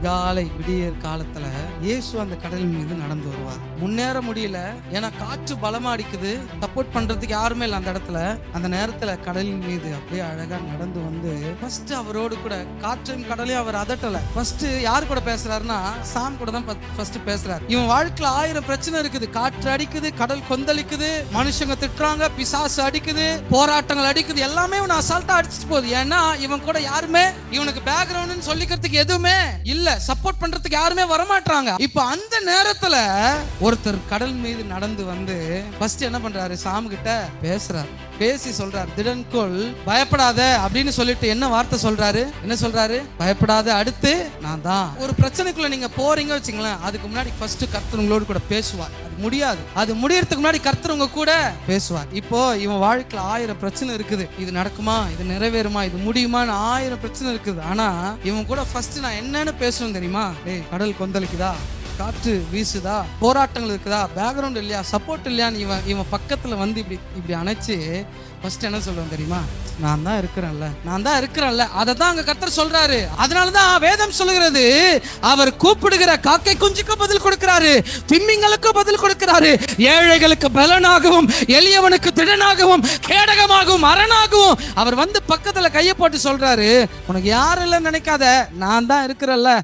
அதிகாலை விடியற் காலத்துல இயேசு அந்த கடல் மீது நடந்து வருவார். முன்னேற முடியல, ஏன்னா காற்று பலமா அடிக்குது, சப்போர்ட் பண்றதுக்கு யாருமே இல்லை அந்த இடத்துல. அந்த நேரத்துல கடலின் மீது அப்படியே அழகா நடந்து வந்து ஃபர்ஸ்ட் அவரோடு கூட காற்றையும் கடலையும் அவர் அதட்டல. ஃபர்ஸ்ட் யார் கூட பேசுறாருன்னா சாம் கூட தான் ஃபர்ஸ்ட் பேசுறாரு. இவன் வாழ்க்கையில 1000 பிரச்சனை இருக்குது. காற்று அடிக்குது, கடல் கொந்தளிக்குது, மனுஷங்க திட்டுறாங்க, பிசாசு அடிக்குது, போராட்டங்கள் அடிக்குது, எல்லாமே இவன் அசால்ட்டா அடிச்சுட்டு போகுது. ஏன்னா இவன் கூட யாருமே இவனுக்கு பேக்ரவுண்ட் சொல்லிக்கிறதுக்கு எதுவுமே இல்ல, சப்போர்ட் பண்றதுக்கு யாருமே வரமாட்டாங்க. இப்ப அந்த நேரத்துல ஒருத்தர் கடல் மீது நடந்து வந்து ஃபர்ஸ்ட் என்ன பண்றாரு, சாம் கிட்ட பேசுறாரு. பேசி சொல்றாரு, திடன்கொள், பயப்படாத அப்படின்னு சொல்லிட்டு என்ன வார்த்தை சொல்றாரு, என்ன சொல்றாரு, பயப்படாத, அடுத்து நான் தான். ஒரு பிரச்சனைக்குள்ள நீங்க போறீங்க வச்சுங்களேன், அதுக்கு முன்னாடி ஃபர்ஸ்ட் கர்த்தர் உங்களோடு கூட பேசுவார். அது முடியாது, அது முடியறதுக்கு முன்னாடி கர்த்தர் உங்க கூட பேசுவார். இப்போ இவன் வாழ்க்கையில 1000 பிரச்சனை இருக்குது. இது நடக்குமா, இது நிறைவேறுமா, இது முடியுமான்னு 1000 பிரச்சனை இருக்குது. ஆனா இவன் கூட ஃபர்ஸ்ட் நான் என்னன்னு பேசணும் தெரியுமா? டேய், கடல் கொந்தளிக்குதா, காற்று வீசுதா, போராட்டங்கள் இருக்குதா, பேக்ரவுண்ட் இல்லையா, சப்போர்ட் இல்லையான்னு இவன் பக்கத்துல வந்து இப்படி அணைச்சு ஃபர்ஸ்ட் என்ன சொல்லுவேன் தெரியுமா? நான் தான் இருக்கிறேன்ல. அதை தான் அங்க கர்த்தர் சொல்றாரு. அதனாலதான் வேதம் சொல்லுகிறது, அவர் கூப்பிடுகிற காக்கை குஞ்சுக்கு பதில் கொடுக்கிறாரு, திமிங்களுக்கு பதில் கொடுக்கிறாரு, ஏழைகளுக்கு பலனாகவும் எளியவனுக்கு திடனாகவும் கேடகமாகவும் அரணாகவும் அவர் வந்து பக்கத்துல கையை போட்டு சொல்றாரு, உனக்கு யாரும் இல்லைன்னு நினைக்காத, நான் தான் இருக்கிறல்ல,